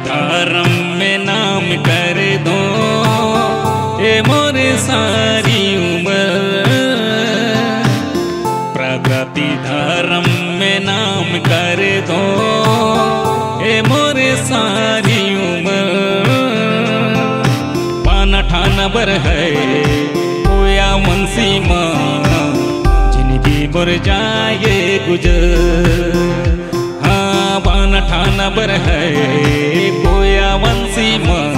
धर्म में नाम कर दो ए मोरे सारी उम्र। प्रगति धर्म में नाम कर दो ए मोरे सारी उम्र। पाना ठाना बर है कोया मुंसी माँ जिंदगी बुर जाए गुजर। हाँ पाना ठाना बर है कोया वंशी माँ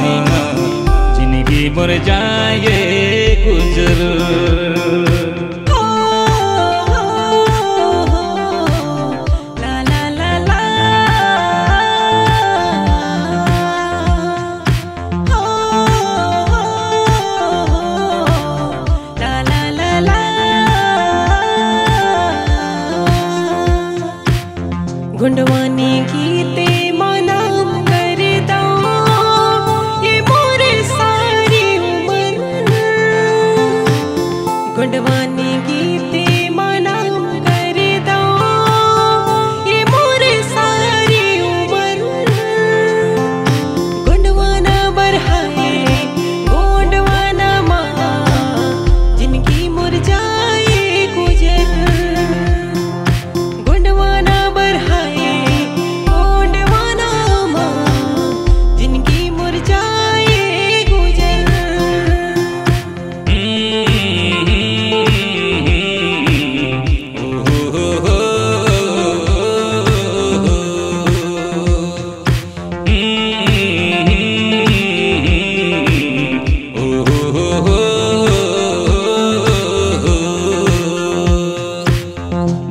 जिंदगी बुर जाए गुजर। गुंडवानी गीते मनाम करदा ये मोरे सारी उम्र। गुंडवानी गीते मनाम करदा ये मोरे सारी उम्र। गुंडवाना बरहाए गोंडवाना माँ जिनकी मुर जाए गुजर। गुंडवाना बरहाए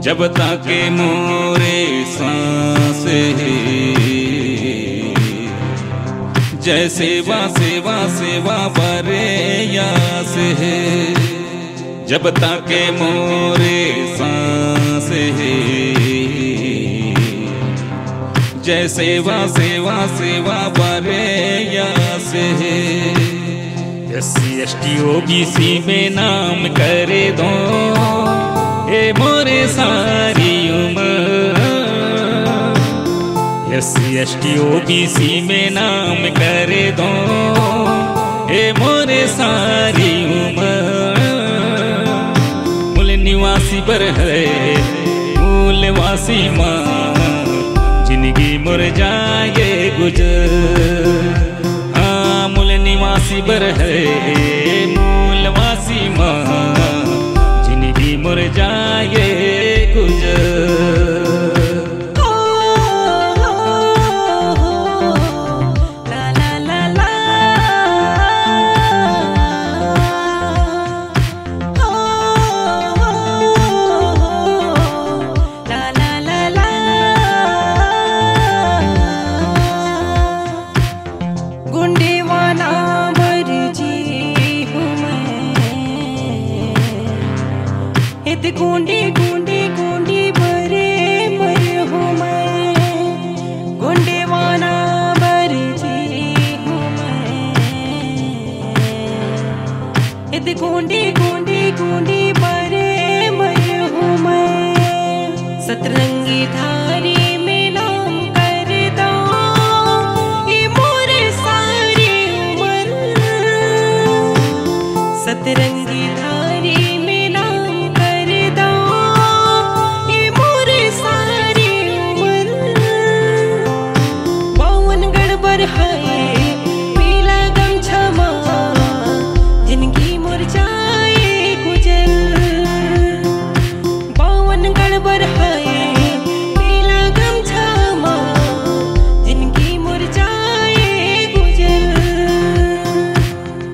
जब ताके मोरे सांस है जय सेवा सेवा सेवा बरे यास है। जब ताके मोरे सांस है जय सेवा सेवा सेवा बरे यास है। SC ST OBC में नाम करे दो ए मोरे सारी उम्र। SC ST OBC में नाम करे दो ए मोरे सारी उम्र। मूल निवासी बर है मूलवासी माँ जिंदगी मुर जाए गुजर। हाँ मूल निवासी बर है मूलवासी माँ जिंदगी मुर जाए गुजर। गुंडेवाना बरजी हूँ मैं इत गुंडे गुंडे गुंडे बरे मर हूँ मैं। गुंडेवाना बरजी हूँ मैं इत गुंडे गुंडे गुंडे बरे मर हूँ मैं। सतरंगी धारी में नाम करदा ये मोरे सारी उम्र। सतरंगी धारी